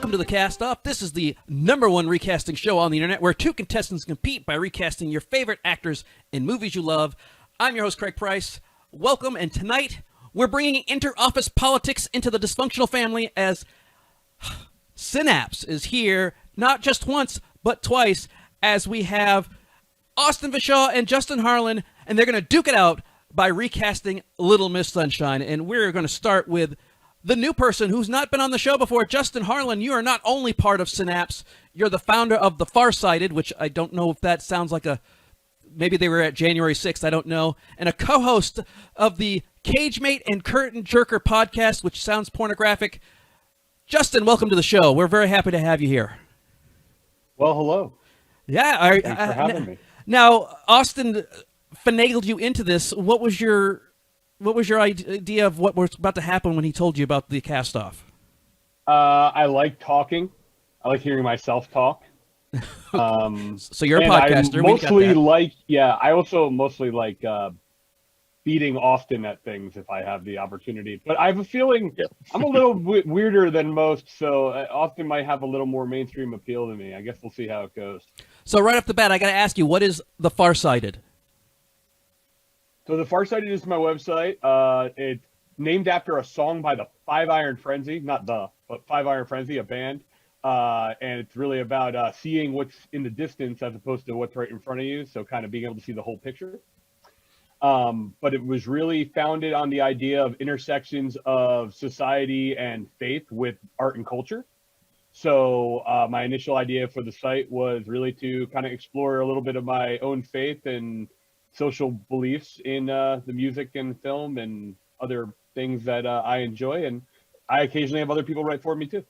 welcome to the Cast Off. This is the #1 recasting show on the internet where two contestants compete by recasting your favorite actors in movies you love. I'm your host, Craig Price. Welcome, and tonight we're bringing inter-office politics into the dysfunctional family as Synapse is here not just once, but twice, as we have Austin Vishaw and Justin Harlan, and they're going to duke it out by recasting Little Miss Sunshine. And we're going to start with the new person who's not been on the show before. Justin Harlan, you are not only part of Synapse, you're the founder of The Farsighted, which I don't know if that sounds like a... Maybe they were at January 6th, I don't know. And a co-host of the Cage Mate and Curtain Jerker podcast, which sounds pornographic. Justin, welcome to the show. We're very happy to have you here. Well, hello. Yeah. Thanks for having me. Now, Austin finagled you into this. What was your idea of what was about to happen when he told you about the cast-off? I like talking. I like hearing myself talk. So you're a podcaster. I also mostly like beating Austin at things if I have the opportunity. But I have a feeling I'm a little weirder than most, so Austin might have a little more mainstream appeal to me. I guess we'll see how it goes. So right off the bat, I got to ask you, what is The Farsighted? So The Farsighted is my website. It's named after a song by the Five Iron Frenzy, but Five Iron Frenzy, a band. And it's really about seeing what's in the distance as opposed to what's right in front of you. So kind of being able to see the whole picture. But it was really founded on the idea of intersections of society and faith with art and culture. So my initial idea for the site was really to kind of explore a little bit of my own faith and social beliefs in the music and film and other things that I enjoy. And I occasionally have other people write for me too.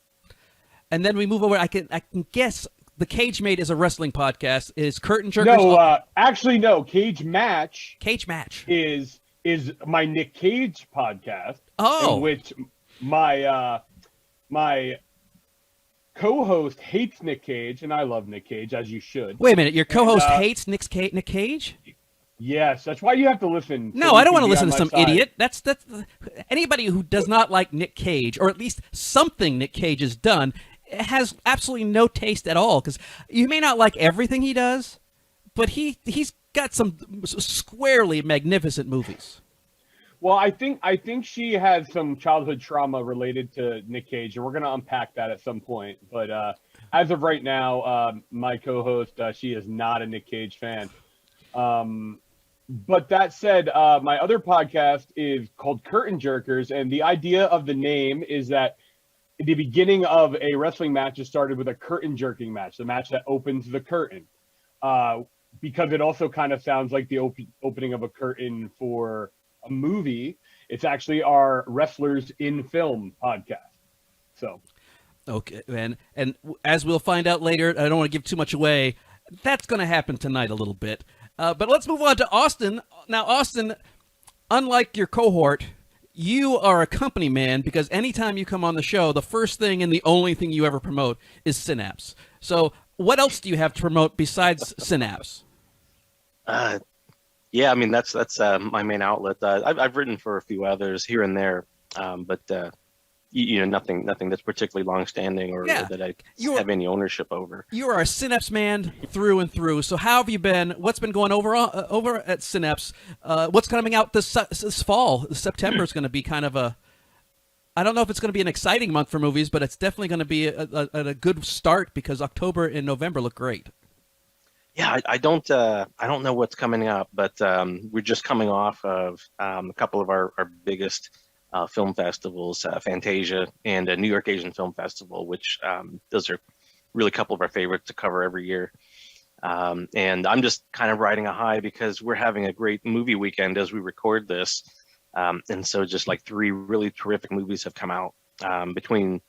And then we move over. I can guess the Cage Mate is a wrestling podcast. Is Curtain Jerkers? No, actually, no. Cage Match is my Nick Cage podcast. Oh, in which my co-host hates Nick Cage, and I love Nick Cage, as you should. Wait a minute, your co-host hates Nick Cage? Yes, that's why you have to listen. No, I don't want to listen to some idiot. That's anybody who does not like Nick Cage, or at least something Nick Cage has done, has absolutely no taste at all. Because you may not like everything he does, but he's got some squarely magnificent movies. Well, I think she has some childhood trauma related to Nick Cage, and we're going to unpack that at some point. But as of right now, my co-host, she is not a Nick Cage fan. But that said, my other podcast is called Curtain Jerkers, and the idea of the name is that the beginning of a wrestling match is started with a curtain jerking match, the match that opens the curtain, because it also kind of sounds like the opening of a curtain for a movie. It's actually our Wrestlers in Film podcast. So, okay, and as we'll find out later, I don't want to give too much away. That's going to happen tonight a little bit. But let's move on to Austin. Now, Austin, unlike your cohort, you are a company man because anytime you come on the show, the first thing and the only thing you ever promote is Synapse. So what else do you have to promote besides Synapse? Yeah, I mean, that's my main outlet. I've written for a few others here and there, but nothing that's particularly long-standing or that I have any ownership over. You are a Synapse man through and through. So how have you been? What's been going over at Synapse? What's coming out this fall? September is going to be kind of I don't know if it's going to be an exciting month for movies, but it's definitely going to be a good start because October and November look great. Yeah, I don't know what's coming up, but we're just coming off of a couple of our biggest film festivals, Fantasia and New York Asian Film Festival, which those are really a couple of our favorites to cover every year. And I'm just kind of riding a high because we're having a great movie weekend as we record this. And so just like 3 really terrific movies have come out between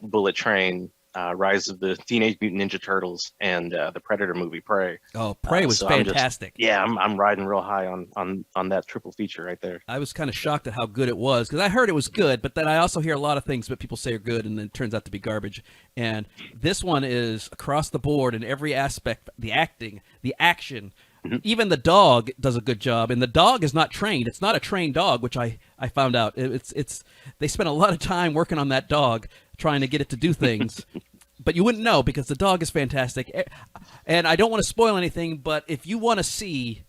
Bullet Train, Rise of the Teenage Mutant Ninja Turtles, and the Predator movie Prey. Oh, Prey was fantastic. I'm riding real high on that triple feature right there. I was kind of shocked at how good it was because I heard it was good, but then I also hear a lot of things that people say are good and then it turns out to be garbage. And this one is across the board in every aspect: the acting, the action. Mm-hmm. Even the dog does a good job, and the dog is not trained. It's not a trained dog, which I I found out it's they spent a lot of time working on that dog trying to get it to do things. But you wouldn't know because the dog is fantastic. And I don't want to spoil anything, but if you want to see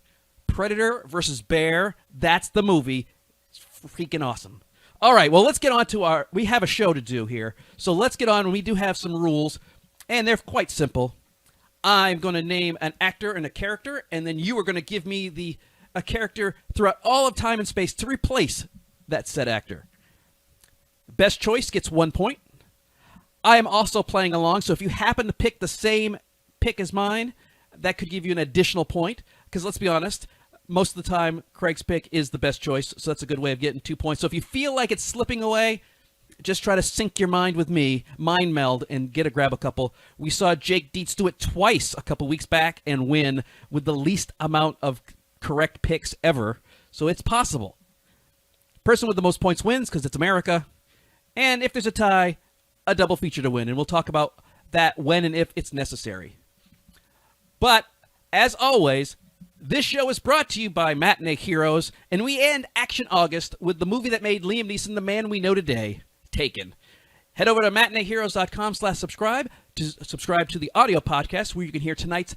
Predator versus Bear, that's the movie. It's freaking awesome. All right, well, let's get on to we have a show to do here. So let's get on. We do have some rules, and they're quite simple. I'm going to name an actor and a character, and then you are going to give me a character throughout all of time and space to replace that said actor. Best choice gets 1 point. I am also playing along, so if you happen to pick the same pick as mine, that could give you an additional point, because let's be honest, most of the time, Craig's pick is the best choice, so that's a good way of getting 2 points. So if you feel like it's slipping away, just try to sync your mind with me, mind meld, and grab a couple. We saw Jake Dietz do it twice a couple weeks back and win with the least amount of correct picks ever, so it's possible. Person with the most points wins because it's America, and if there's a tie, a double feature to win, and we'll talk about that when and if it's necessary. But, as always, this show is brought to you by Matinee Heroes, and we end Action August with the movie that made Liam Neeson the man we know today, Taken. Head over to matineeheroes.com/subscribe to subscribe to the audio podcast where you can hear tonight's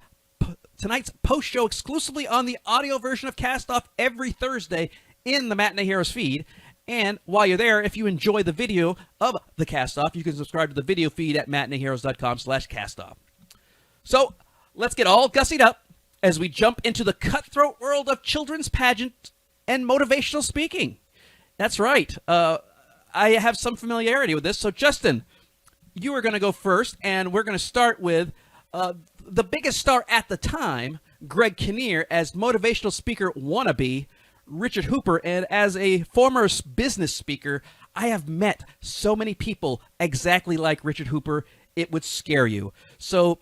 post-show exclusively on the audio version of Cast Off every Thursday in the Matinee Heroes feed. And while you're there, if you enjoy the video of the Cast Off, you can subscribe to the video feed at matineeheroes.com/castoff. So, let's get all gussied up as we jump into the cutthroat world of children's pageant and motivational speaking. That's right. I have some familiarity with this. So, Justin, you are going to go first, and we're going to start with the biggest star at the time, Greg Kinnear, as motivational speaker wannabe, Richard Hooper. And as a former business speaker, I have met so many people exactly like Richard Hooper, it would scare you. So,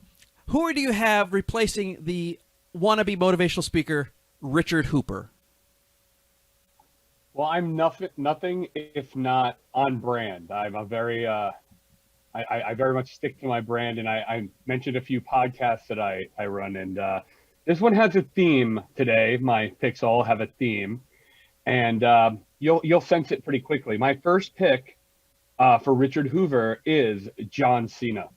who do you have replacing the wannabe motivational speaker, Richard Hooper? Well, I'm nothing if not on brand. I'm a very, I very much stick to my brand, and I mentioned a few podcasts that I run, and this one has a theme today. My picks all have a theme, and you'll sense it pretty quickly. My first pick for Richard Hoover is John Cena.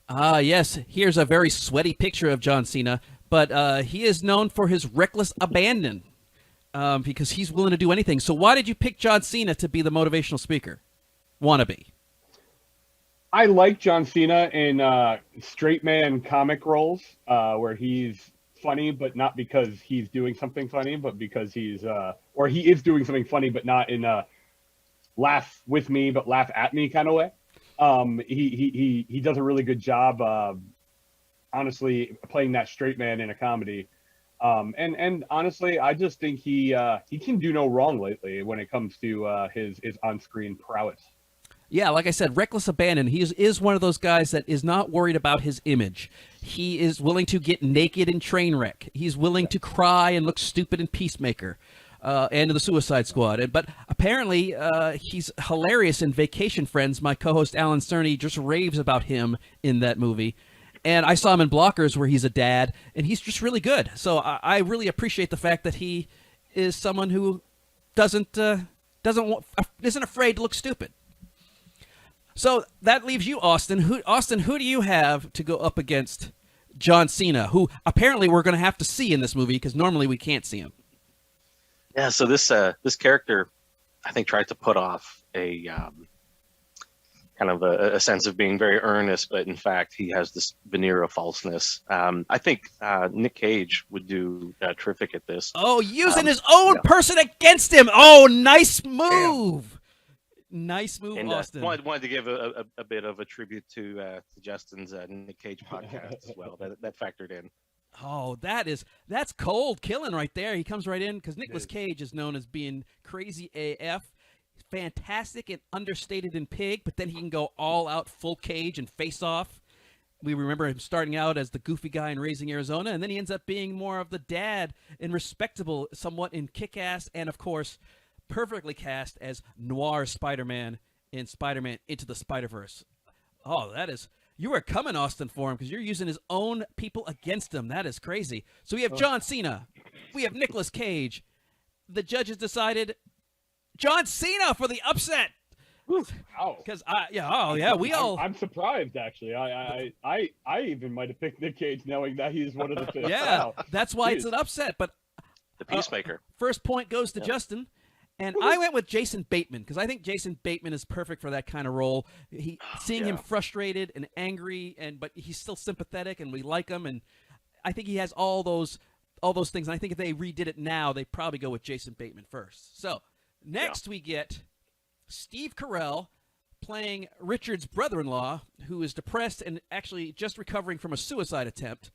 Yes, here's a very sweaty picture of John Cena, but he is known for his reckless abandon because he's willing to do anything. So why did you pick John Cena to be the motivational speaker? Wannabe. I like John Cena in straight man comic roles where he's funny, but not because he's doing something funny, but because he is doing something funny, but not in a laugh with me, but laugh at me kind of way. He does a really good job, honestly, playing that straight man in a comedy. And honestly, I just think he can do no wrong lately when it comes to his on-screen prowess. Yeah, like I said, reckless abandon. He is one of those guys that is not worried about his image. He is willing to get naked in Trainwreck. He's willing to cry and look stupid in Peacemaker and in the Suicide Squad. But apparently, he's hilarious in Vacation Friends. My co-host Alan Cerny just raves about him in that movie. And I saw him in Blockers where he's a dad, and he's just really good. So I really appreciate the fact that he is someone who isn't afraid to look stupid. So that leaves you, Austin. Who do you have to go up against John Cena, who apparently we're going to have to see in this movie because normally we can't see him? Yeah, so this character, I think, tried to put off a kind of a sense of being very earnest, but in fact, he has this veneer of falseness. I think Nick Cage would do terrific at this. Oh, using his own person against him. Oh, nice move. Damn. Nice move, and, Austin. Wanted to give a bit of a tribute to Justin's Nick Cage podcast as well. That factored in. Oh, that's cold killing right there. He comes right in because Nicolas Cage is known as being crazy AF, fantastic and understated in Pig, but then he can go all out full Cage and Face Off. We remember him starting out as the goofy guy in Raising Arizona, and then he ends up being more of the dad and respectable somewhat in Kick-Ass, and of course, perfectly cast as noir Spider-Man in Spider-Man Into the Spider-Verse. Oh, you are coming, Austin, for him because you're using his own people against him. That is crazy. So we have John Cena. We have Nicolas Cage. The judges decided John Cena for the upset. Wow. Because I'm surprised actually. I even might have picked Nick Cage knowing that he's one of the two. Yeah, Wow. that's why it's Jeez. an upset. But The Peacemaker. first point goes to Justin. And I went with Jason Bateman because I think Jason Bateman is perfect for that kind of role. Seeing him frustrated and angry, but he's still sympathetic, and we like him. And I think he has all those things. And I think if they redid it now, they'd probably go with Jason Bateman first. So next we get Steve Carell playing Richard's brother-in-law, who is depressed and actually just recovering from a suicide attempt.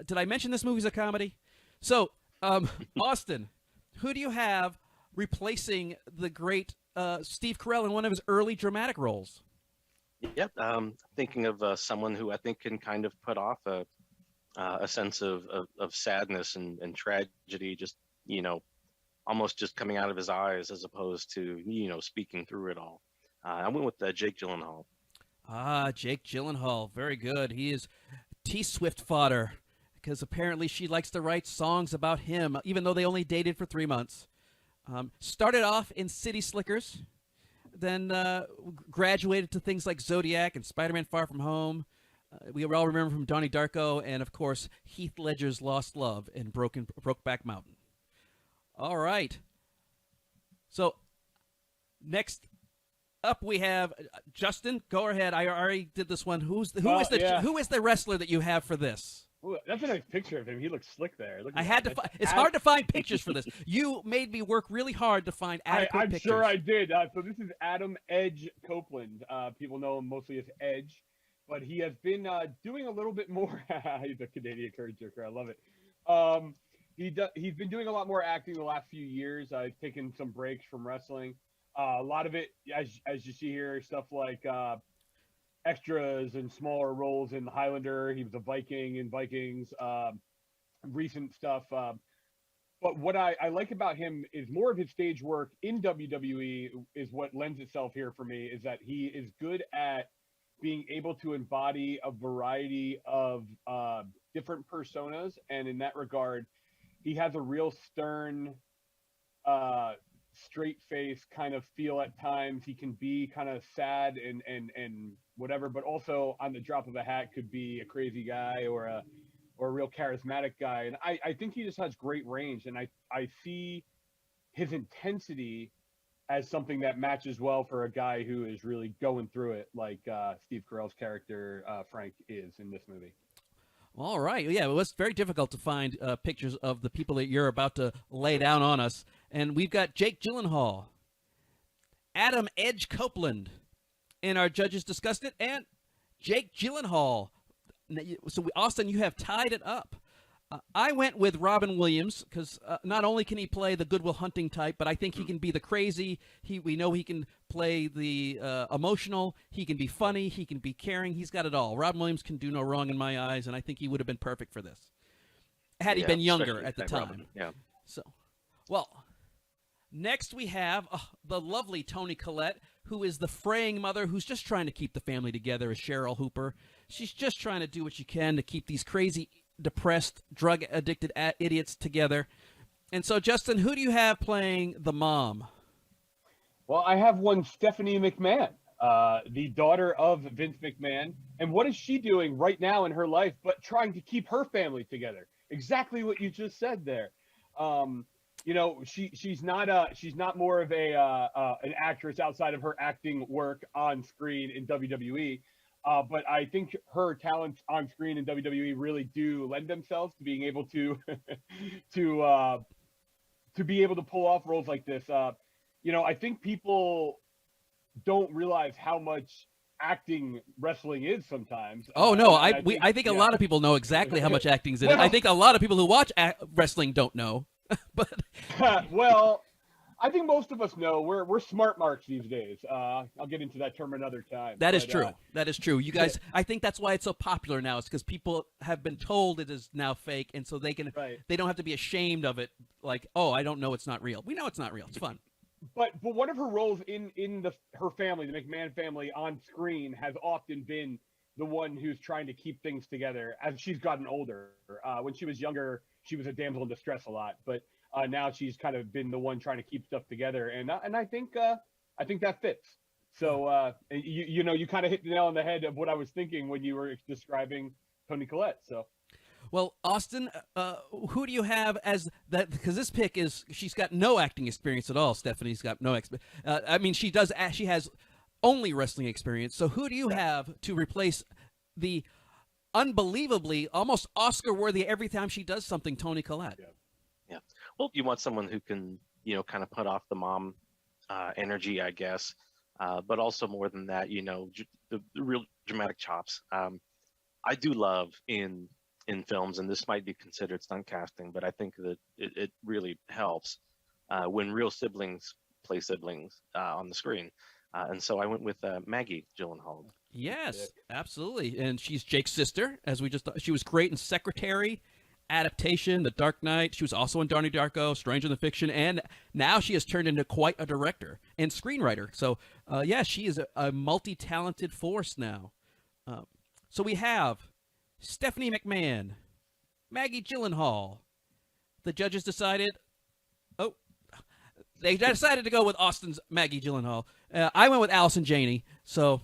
Did I mention this movie's a comedy? So, Austin, who do you have replacing the great Steve Carell in one of his early dramatic roles? Yep. Thinking of someone who I think can kind of put off a sense of sadness and tragedy, just, almost just coming out of his eyes as opposed to, speaking through it all. I went with Jake Gyllenhaal. Jake Gyllenhaal. Very good. He is T-Swift fodder because apparently she likes to write songs about him, even though they only dated for 3 months. Started off in City Slickers, then graduated to things like Zodiac and Spider-Man Far From Home. We all remember from Donnie Darko and, of course, Heath Ledger's Lost Love and Brokeback Mountain. All right. So next up we have Justin. Go ahead. I already did this one. Who is the wrestler that you have for this? Ooh, that's a nice picture of him. He looks slick there. I had to. It's hard to find pictures for this. You made me work really hard to find adequate I'm pictures. sure I did. So this is Adam Edge Copeland. People know him mostly as Edge, but he has been doing a little bit more. He's a Canadian curry jerker. I love it. He's been doing a lot more acting the last few years. Taken some breaks from wrestling. A lot of it, as you see here, stuff like extras and smaller roles in Highlander. He was a Viking in Vikings. Recent stuff. But what I like about him is more of his stage work in WWE is what lends itself here for me, is that he is good at being able to embody a variety of different personas. And in that regard, he has a real stern, straight face kind of feel at times. He can be kind of sad and whatever, but also on the drop of a hat could be a crazy guy or a real charismatic guy. And I think he just has great range. And I see his intensity as something that matches well for a guy who is really going through it, like Steve Carell's character, Frank, is in this movie. All right. Yeah, it was very difficult to find pictures of the people that you're about to lay down on us. And we've got Jake Gyllenhaal, Adam Edge Copeland, and our judges discussed it, and Jake Gyllenhaal. So, Austin, you have tied it up. I went with Robin Williams because not only can he play the Good Will Hunting type, but I think he can be the crazy. We know he can play the emotional. He can be funny. He can be caring. He's got it all. Robin Williams can do no wrong in my eyes, and I think he would have been perfect for this had he been younger at the time. Robin. Yeah. So, well, next we have the lovely Toni Collette, who is the fraying mother who's just trying to keep the family together as Cheryl Hooper. She's just trying to do what she can to keep these crazy, depressed, drug-addicted idiots together. And so, Justin, who do you have playing the mom? Well, I have one Stephanie McMahon, the daughter of Vince McMahon. And what is she doing right now in her life but trying to keep her family together? Exactly what you just said there. She's not more of an actress outside of her acting work on screen in WWE. But I think her talents on screen in WWE really do lend themselves to being able to to be able to pull off roles like this. I think people don't realize how much acting wrestling is sometimes. Oh no, I think a lot of people know exactly how much acting's in it. I think a lot of people who watch wrestling don't know. But well, I think most of us know. We're smart marks these days. I'll get into that term another time. That is true. That is true. You guys, I think that's why it's so popular now. It's because people have been told it is now fake, and so they don't have to be ashamed of it. Like, oh, I don't know, it's not real. We know it's not real. It's fun. But one of her roles in her family, the McMahon family, on screen has often been the one who's trying to keep things together as she's gotten older. When she was younger, she was a damsel in distress a lot. But now she's kind of been the one trying to keep stuff together, and I think that fits. So you kind of hit the nail on the head of what I was thinking when you were describing Toni Collette. So. Well, Austin, who do you have as that? Because this pick she's got no acting experience at all. Stephanie's got no I mean, she has only wrestling experience. So who do you have to replace the unbelievably, almost Oscar-worthy every time she does something, Toni Collette? Yeah. Well, you want someone who can, kind of put off the mom energy, I guess, but also more than that, the real dramatic chops. I do love in films, and this might be considered stunt casting, but I think that it really helps when real siblings play siblings on the screen. And so I went with Maggie Gyllenhaal. Yes, absolutely. And she's Jake's sister, as we just thought. She was great in Secretary, Adaptation, The Dark Knight. She was also in Donnie Darko, Stranger Than Fiction, and now she has turned into quite a director and screenwriter. So, she is a multi-talented force now. So we have Stephanie McMahon, Maggie Gyllenhaal. The judges decided, they decided to go with Austin's Maggie Gyllenhaal. I went with Allison Janney, so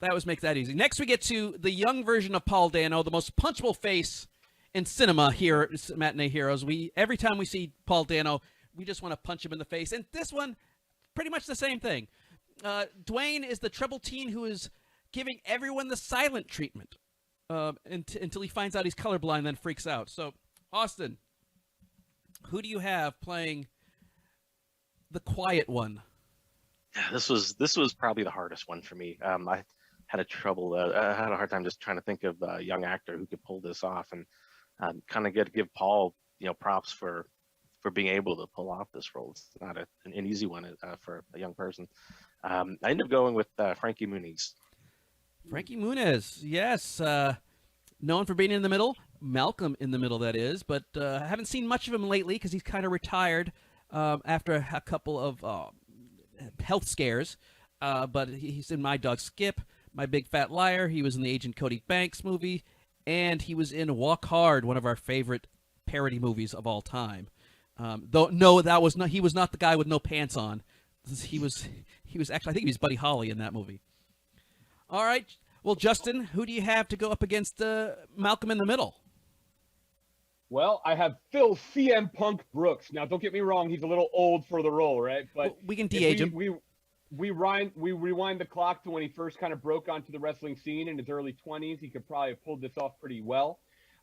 that makes that easy. Next, we get to the young version of Paul Dano, the most punchable face in cinema here at Matinee Heroes. Every time we see Paul Dano, we just want to punch him in the face. And this one, pretty much the same thing. Dwayne is the troubled teen who is giving everyone the silent treatment. Until he finds out he's colorblind, then freaks out. So, Austin, who do you have playing the quiet one? This was probably the hardest one for me. I had I had a hard time just trying to think of a young actor who could pull this off, and kind of give Paul props for being able to pull off this role. It's not an easy one for a young person. I ended up going with Frankie Muniz. Frankie Muniz, yes. Known for being in the middle. Malcolm in the Middle, that is. But I haven't seen much of him lately because he's kind of retired after a couple of health scares. But he's in My Dog Skip, My Big Fat Liar. He was in the Agent Cody Banks movie. And he was in Walk Hard, one of our favorite parody movies of all time. He was not the guy with no pants on. He was actually, I think he was Buddy Holly in that movie. All right. Well, Justin, who do you have to go up against Malcolm in the Middle? Well, I have Phil CM Punk Brooks. Now, don't get me wrong; he's a little old for the role, right? But we can de-age him. We rewind the clock to when he first kind of broke onto the wrestling scene in his early 20s. He could probably have pulled this off pretty well.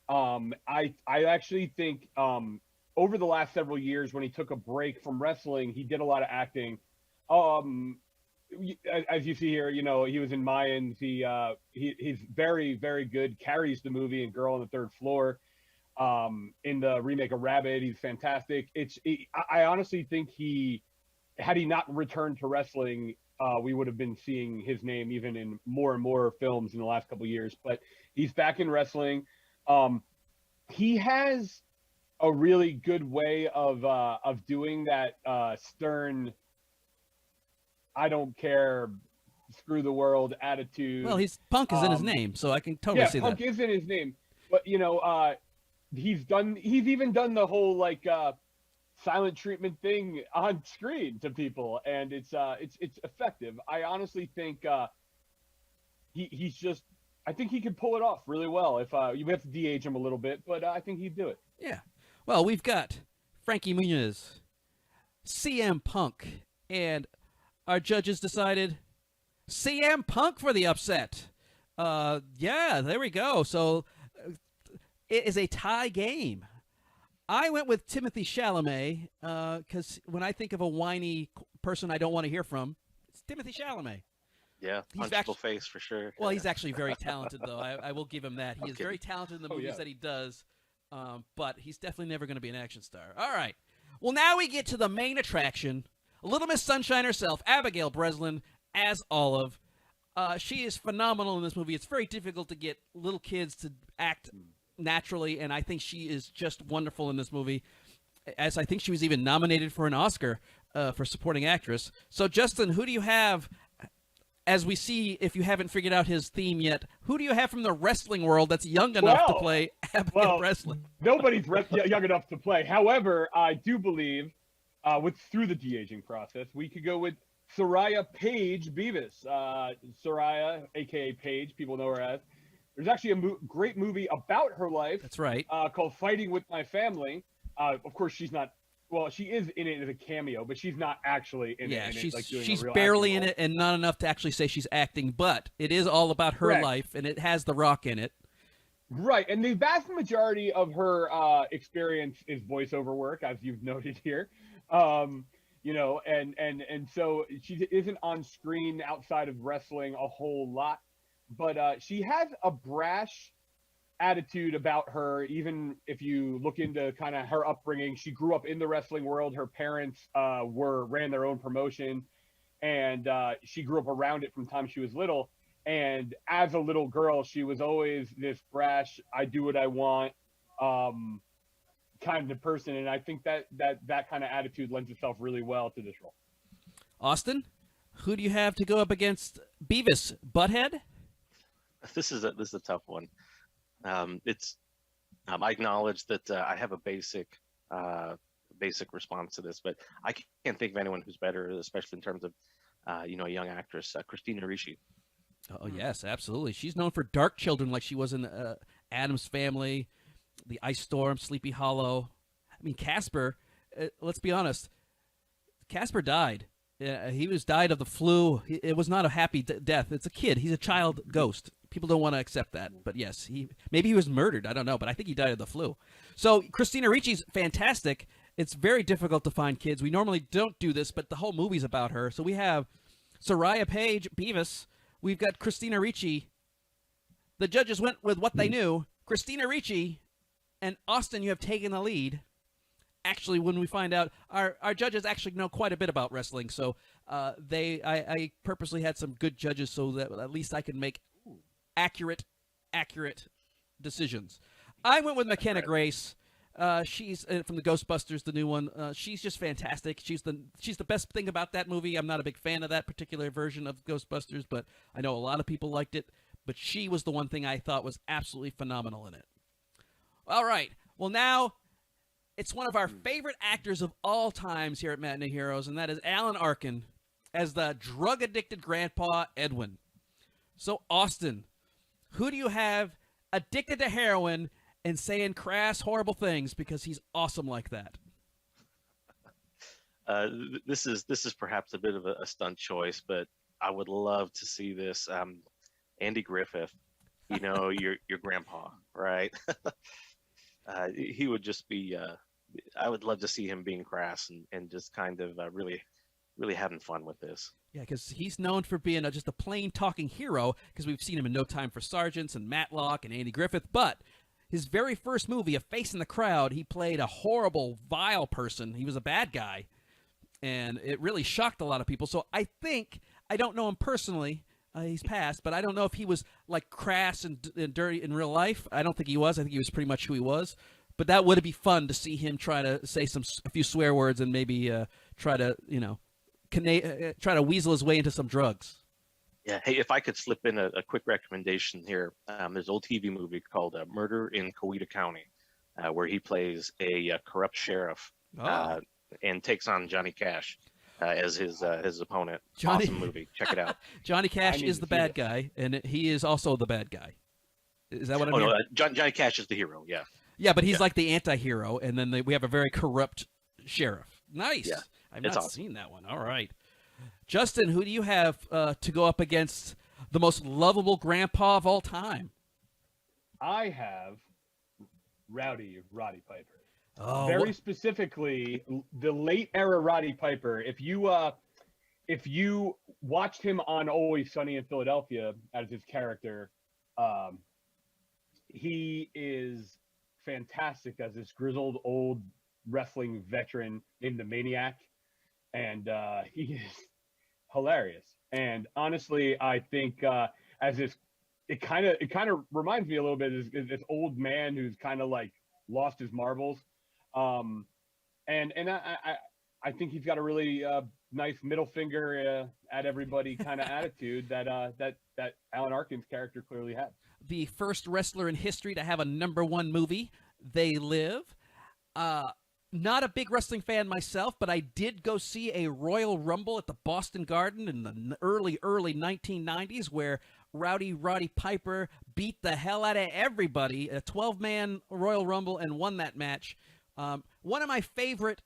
I actually think over the last several years, when he took a break from wrestling, he did a lot of acting. As you see here, he was in Mayans. He's very, very good. Carries the movie in Girl on the Third Floor. In the remake of Rabbit, he's fantastic. I honestly think had he not returned to wrestling, we would have been seeing his name even in more and more films in the last couple of years. But he's back in wrestling. He has a really good way of doing that stern, I don't care, screw the world attitude. Well, Punk is in his name, so I can totally see Punk that. Punk is in his name, but he's even done the whole silent treatment thing on screen to people, and it's effective. I honestly think he's just, I think he could pull it off really well. If you have to de-age him a little bit, but I think he'd do it. Yeah. Well, we've got Frankie Muniz, CM Punk, and our judges decided CM Punk for the upset. Yeah, there we go. So it is a tie game. I went with Timothée Chalamet because when I think of a whiny person I don't want to hear from, it's Timothée Chalamet. Yeah, punchable face for sure. Well, he's actually very talented, though. I will give him that. He is very talented in the movies that he does, but he's definitely never going to be an action star. All right. Well, now we get to the main attraction. Little Miss Sunshine herself, Abigail Breslin, as Olive. She is phenomenal in this movie. It's very difficult to get little kids to act naturally, and I think she is just wonderful in this movie, as I think she was even nominated for an Oscar for supporting actress. So, Justin, who do you have as we see, if you haven't figured out his theme yet, who do you have from the wrestling world that's young enough to play Abigail Breslin? Nobody's young enough to play. However, I do believe through the de-aging process, we could go with Soraya Paige Beavis. Soraya, a.k.a. Paige, people know her as. There's actually a great movie about her life. That's right. Called Fighting with My Family. Of course, she's not. Well, she is in it as a cameo, but she's not actually in it. Yeah, she's like doing she's a real barely acting in role. it and not enough to actually say she's acting, but it is all about her Correct. life, and it has The Rock in it. Right, and the vast majority of her experience is voiceover work, as you've noted here. You know, and so she isn't on screen outside of wrestling a whole lot, but she has a brash attitude about her. Even if you look into kind of her upbringing, she grew up in the wrestling world. Her parents ran their own promotion, and she grew up around it from the time she was little. And as a little girl, she was always this brash, I do what I want kind of person. And I think that kind of attitude lends itself really well to this role. Austin, who do you have to go up against Beavis? Butthead? This is a tough one. I acknowledge that I have a basic response to this, but I can't think of anyone who's better, especially in terms of a young actress, Christina Ricci. Oh yes, absolutely. She's known for Dark Children, like she was in Addams Family, The Ice Storm, Sleepy Hollow. I mean, Casper. Let's be honest. Casper died. He died of the flu. It was not a happy death. It's a kid. He's a child ghost. People don't want to accept that, but yes, maybe he was murdered. I don't know, but I think he died of the flu. So Christina Ricci's fantastic. It's very difficult to find kids. We normally don't do this, but the whole movie's about her. So we have Soraya Paige Beavis. We've got Christina Ricci. The judges went with what they knew. Christina Ricci and Austin, you have taken the lead. Actually, when we find out, our judges actually know quite a bit about wrestling, so I purposely had some good judges so that at least I can make accurate decisions. I went with McKenna Grace. She's from the Ghostbusters, the new one. She's just fantastic. She's the best thing about that movie. I'm not a big fan of that particular version of Ghostbusters, but I know a lot of people liked it. But she was the one thing I thought was absolutely phenomenal in it. All right. Well, now it's one of our favorite actors of all times here at Matinee Heroes, and that is Alan Arkin as the drug-addicted grandpa Edwin. So, Austin, who do you have addicted to heroin and saying crass, horrible things because he's awesome like that? This is perhaps a bit of a stunt choice, but I would love to see this. Andy Griffith, your grandpa, right? He would just be. I would love to see him being crass and just kind of really having fun with this. Yeah, because he's known for being just a plain talking hero, because we've seen him in No Time for Sergeants and Matlock and Andy Griffith. But his very first movie, A Face in the Crowd, he played a horrible, vile person. He was a bad guy, and it really shocked a lot of people. So I don't know him personally. He's passed, but I don't know if he was like crass and dirty in real life. I don't think he was. I think he was pretty much who he was. But that would be fun to see him try to say a few swear words and maybe try to weasel his way into some drugs. Yeah. Hey, if I could slip in a quick recommendation here, there's an old TV movie called Murder in Coweta County, where he plays a corrupt sheriff and takes on Johnny Cash as his opponent. Awesome movie. Check it out. Johnny Cash is the bad guy, and he is also the bad guy. Is that what I'm hearing? No, Johnny Cash is the hero. Yeah. Yeah, but he's like the anti-hero, and then we have a very corrupt sheriff. Nice. Yeah, I've not seen that one. All right. Justin, who do you have to go up against the most lovable grandpa of all time? I have Roddy Piper. Oh, very specifically, the late era Roddy Piper. If you watched him on Always Sunny in Philadelphia as his character, he is fantastic as this grizzled old wrestling veteran named the Maniac, and he is hilarious. And honestly, I think as this, it kind of reminds me a little bit of this old man who's kind of like lost his marbles, and I think he's got a really nice middle finger at everybody kind of attitude that Alan Arkin's character clearly had. The first wrestler in history to have a #1 movie, They Live. Not a big wrestling fan myself, but I did go see a Royal Rumble at the Boston Garden in the early 1990s where Roddy Piper beat the hell out of everybody, a 12-man Royal Rumble, and won that match. One of my favorite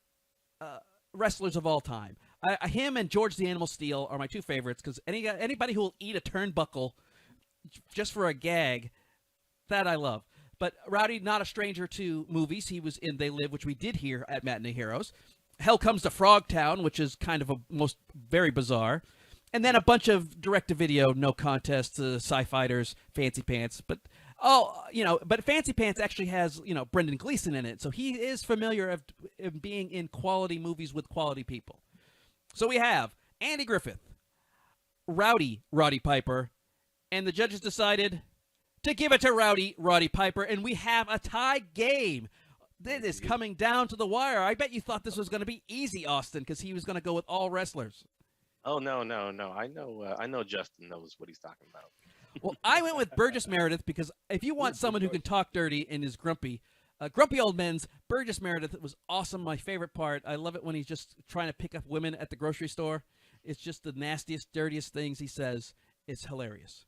wrestlers of all time. Him and George the Animal Steele are my two favorites because anybody who will eat a turnbuckle just for a gag, that I love. But Rowdy, not a stranger to movies. He was in They Live, which we did here at Matinee Heroes. Hell Comes to Frogtown, which is kind of very bizarre. And then a bunch of direct-to-video, no contest, Sci-Fighters, Fancy Pants. But Fancy Pants actually has, Brendan Gleeson in it. So he is familiar of being in quality movies with quality people. So we have Andy Griffith, Roddy Piper, and the judges decided to give it to Roddy Piper, and we have a tie game. This is coming down to the wire. I bet you thought this was going to be easy, Austin, because he was going to go with all wrestlers. Oh, no. I know Justin knows what he's talking about. Well, I went with Burgess Meredith because if you want someone who can talk dirty and is grumpy old men's, Burgess Meredith was awesome. My favorite part. I love it when he's just trying to pick up women at the grocery store. It's just the nastiest, dirtiest things he says. It's hilarious.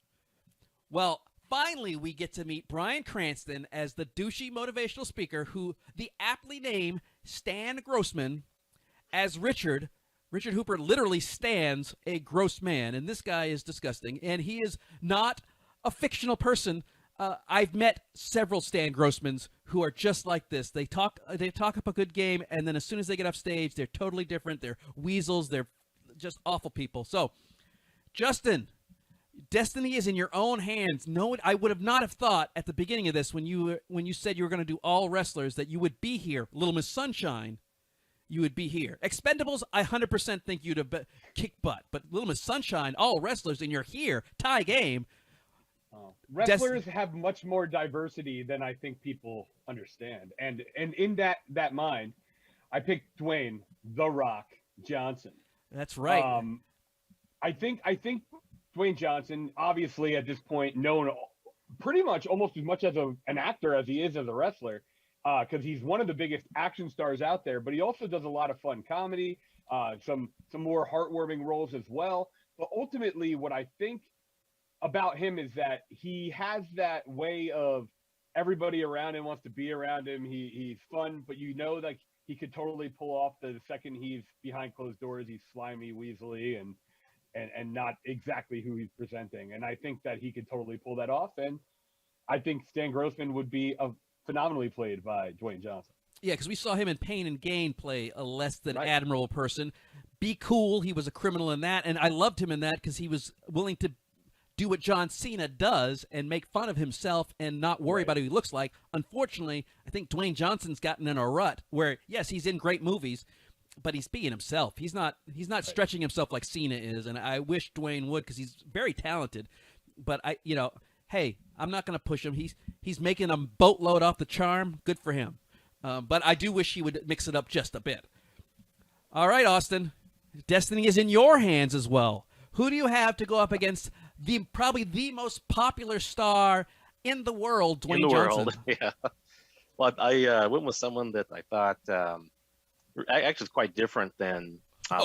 Well, finally, we get to meet Bryan Cranston as the douchey motivational speaker who the aptly named Stan Grossman as Richard. Richard Hooper literally stands a gross man, and this guy is disgusting, and he is not a fictional person. I've met several Stan Grossmans who are just like this. They talk up a good game, and then as soon as they get off stage, they're totally different. They're weasels. They're just awful people. So, Justin, destiny is in your own hands. No, I would have not have thought at the beginning of this when you said you were going to do all wrestlers that you would be here. Little Miss Sunshine, you would be here. Expendables, I 100% think you'd have kicked butt. But Little Miss Sunshine, all wrestlers, and you're here. Tie game. Wrestlers have much more diversity than I think people understand. And in that mind, I picked Dwayne "The Rock" Johnson. That's right. I think Dwayne Johnson, obviously at this point known pretty much almost as much as an actor as he is as a wrestler, because he's one of the biggest action stars out there, but he also does a lot of fun comedy, some more heartwarming roles as well. But ultimately, what I think about him is that he has that way of everybody around him wants to be around him. He's fun, but that he could totally pull off the second he's behind closed doors. He's slimy, weaselly, and not exactly who he's presenting. And I think that he could totally pull that off. And I think Stan Grossman would be phenomenally played by Dwayne Johnson. Yeah, because we saw him in Pain and Gain play a less than admirable person. Be Cool, he was a criminal in that. And I loved him in that because he was willing to do what John Cena does and make fun of himself and not worry about who he looks like. Unfortunately, I think Dwayne Johnson's gotten in a rut where, yes, he's in great movies, but he's being himself. He's not stretching himself like Cena is, and I wish Dwayne would because he's very talented. But hey, I'm not going to push him. He's making a boatload off the charm. Good for him. But I do wish he would mix it up just a bit. All right, Austin. Destiny is in your hands as well. Who do you have to go up against probably the most popular star in the world, Dwayne Johnson? Yeah. Well, I went with someone that I thought actually is quite different than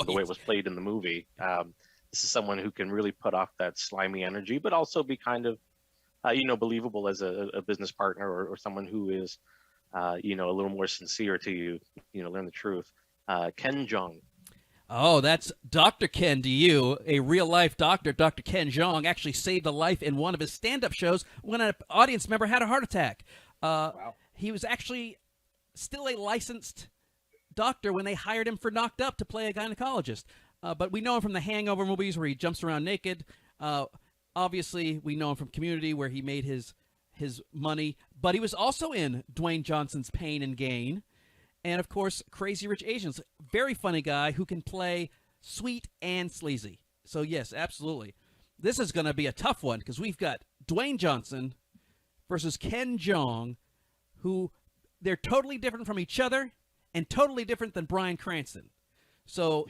the way it was played in the movie. This is someone who can really put off that slimy energy, but also be kind of, believable as a business partner or someone who is, a little more sincere to you, learn the truth. Ken Jeong. Oh, that's Dr. Ken to you. A real-life doctor, Dr. Ken Jeong, actually saved a life in one of his stand-up shows when an audience member had a heart attack. Wow. He was actually still a licensed doctor when they hired him for Knocked Up to play a gynecologist. But we know him from the Hangover movies where he jumps around naked. Obviously, we know him from Community where he made his money. But he was also in Dwayne Johnson's Pain and Gain. And, of course, Crazy Rich Asians. Very funny guy who can play sweet and sleazy. So, yes, absolutely. This is going to be a tough one because we've got Dwayne Johnson versus Ken Jeong, who they're totally different from each other and totally different than Bryan Cranston. So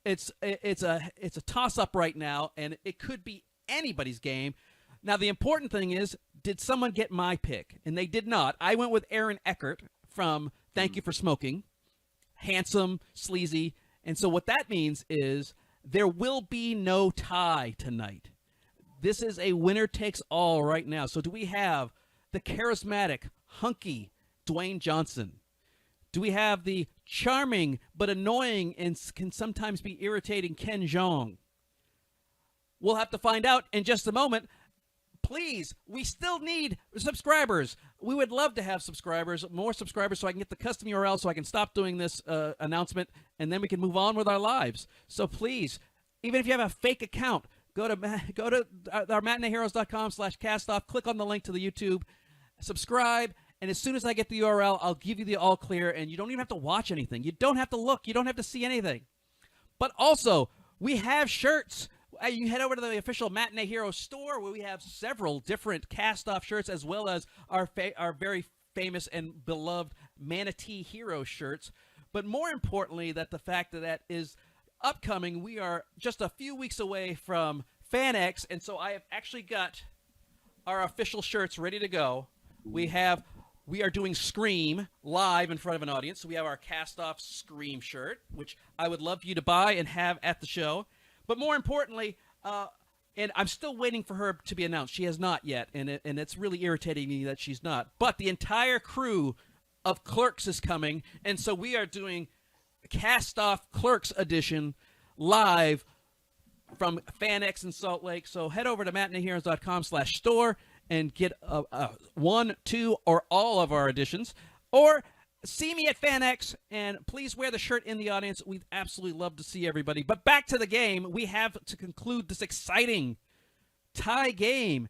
it's a toss up right now, and it could be anybody's game. Now the important thing is, did someone get my pick? And they did not. I went with Aaron Eckert from Thank You for Smoking. Handsome, sleazy, and so what that means is there will be no tie tonight. This is a winner takes all right now. So do we have the charismatic, hunky Dwayne Johnson? Do we have the charming but annoying and can sometimes be irritating Ken Jeong? We'll have to find out in just a moment. Please, we still need subscribers. We would love to have subscribers, more subscribers, so I can get the custom URL so I can stop doing this announcement, and then we can move on with our lives. So please, even if you have a fake account, go to our matineeheroes.com/castoff, click on the link to the YouTube, subscribe, and as soon as I get the URL, I'll give you the all clear, and you don't even have to watch anything. You don't have to look. You don't have to see anything. But also, we have shirts. You can head over to the official Matinee Heroes store where we have several different cast-off shirts as well as our very famous and beloved Manatee Hero shirts. But more importantly, that the fact that is upcoming, we are just a few weeks away from FanX, and so I have actually got our official shirts ready to go. We are doing Scream live in front of an audience, so we have our cast-off Scream shirt, which I would love for you to buy and have at the show. But more importantly, and I'm still waiting for her to be announced. She has not yet, and it's really irritating me that she's not. But the entire crew of Clerks is coming, and so we are doing Cast-Off Clerks edition live from FanX in Salt Lake. So head over to matineeheroes.com/store and get one, two, or all of our editions. Or see me at FanX, and please wear the shirt in the audience. We'd absolutely love to see everybody. But back to the game. We have to conclude this exciting tie game.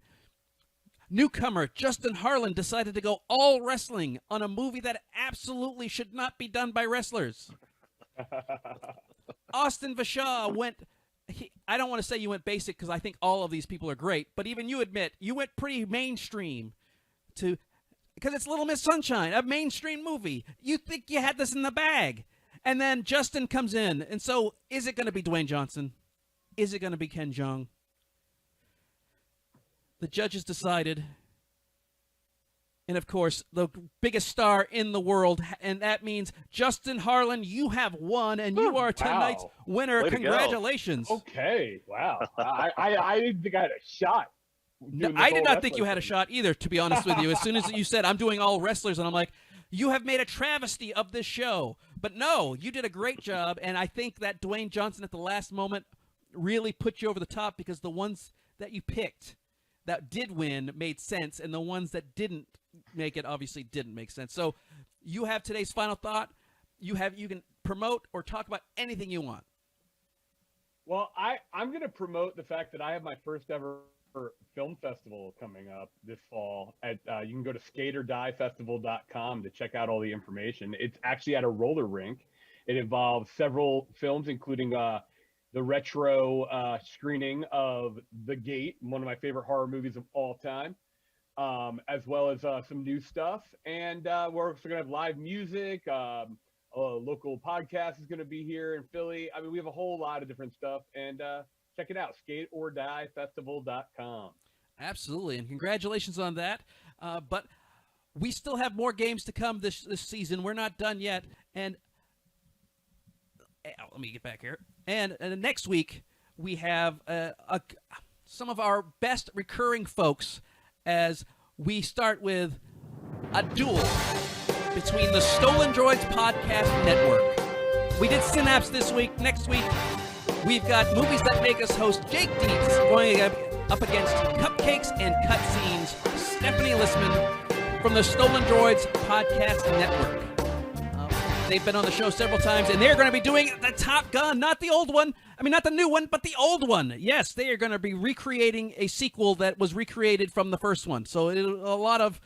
Newcomer Justin Harlan decided to go all wrestling on a movie that absolutely should not be done by wrestlers. Austin Vashaw went... I don't want to say you went basic because I think all of these people are great, but even you admit you went pretty mainstream because it's Little Miss Sunshine, a mainstream movie. You think you had this in the bag. And then Justin comes in. And so is it going to be Dwayne Johnson? Is it going to be Ken Jeong? The judges decided. And, of course, the biggest star in the world, and that means Justin Harlan, you have won, and you are tonight's winner. Way to Congratulations. go. Okay, wow. I didn't think I had a shot. No, I did not think you had a shot either, to be honest with you. As soon as you said, I'm doing all wrestlers, and I'm like, you have made a travesty of this show. But no, you did a great job, and I think that Dwayne Johnson at the last moment really put you over the top because the ones that you picked that did win made sense, and the ones that didn't make it obviously didn't make sense. So you have today's final thought. You can promote or talk about anything you want. Well, I'm going to promote the fact that I have my first ever film festival coming up this fall. You can go to skaterdiefestival.com to check out all the information. It's actually at a roller rink. It involves several films, including the retro screening of The Gate, one of my favorite horror movies of all time, as well as some new stuff. And we're also going to have live music. A local podcast is going to be here in Philly. I mean, we have a whole lot of different stuff. And check it out, skateordiefestival.com. Absolutely, and congratulations on that. But we still have more games to come this season. We're not done yet. And let me get back here. And next week, we have some of our best recurring folks as we start with a duel between the Stolen Droids Podcast Network. We did Synapse this week. Next week, we've got Movies That Make Us host Jake Dietz going up against Cupcakes and Cutscenes, Stephanie Lissman from the Stolen Droids Podcast Network. They've been on the show several times, and they're going to be doing the Top Gun, not the old one. I mean, not the new one, but the old one. Yes, they are going to be recreating a sequel that was recreated from the first one. So a lot of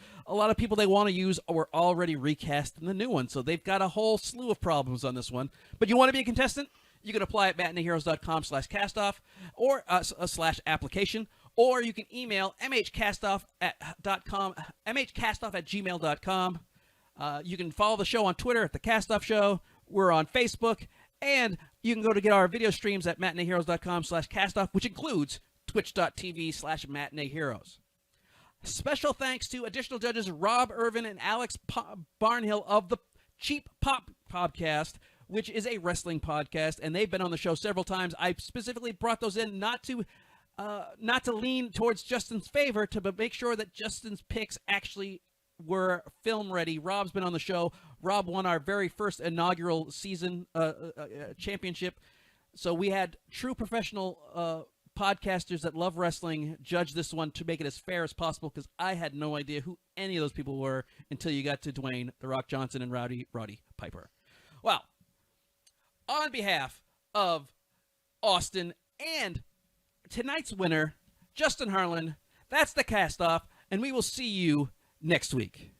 people they want to use were already recast in the new one. So they've got a whole slew of problems on this one. But you want to be a contestant? You can apply at matineeheroes.com/castoff or /application, or you can email mhcastoff@gmail.com. You can follow the show on Twitter at The Castoff Show. We're on Facebook. And You can go to get our video streams at matineeheroes.com/castoff, which includes twitch.tv/matineeheroes. Special thanks to additional judges Rob Irvin and Alex Barnhill of the Cheap Pop Podcast, which is a wrestling podcast, and they've been on the show several times. I specifically brought those in not to lean towards Justin's favor, but make sure that Justin's picks actually were film ready. Rob's been on the show. Rob won our very first inaugural season championship. So we had true professional podcasters that love wrestling judge this one to make it as fair as possible, because I had no idea who any of those people were until you got to Dwayne "The Rock" Johnson and Roddy Piper. Well, on behalf of Austin and tonight's winner, Justin Harlan, that's the cast off, and we will see you next week.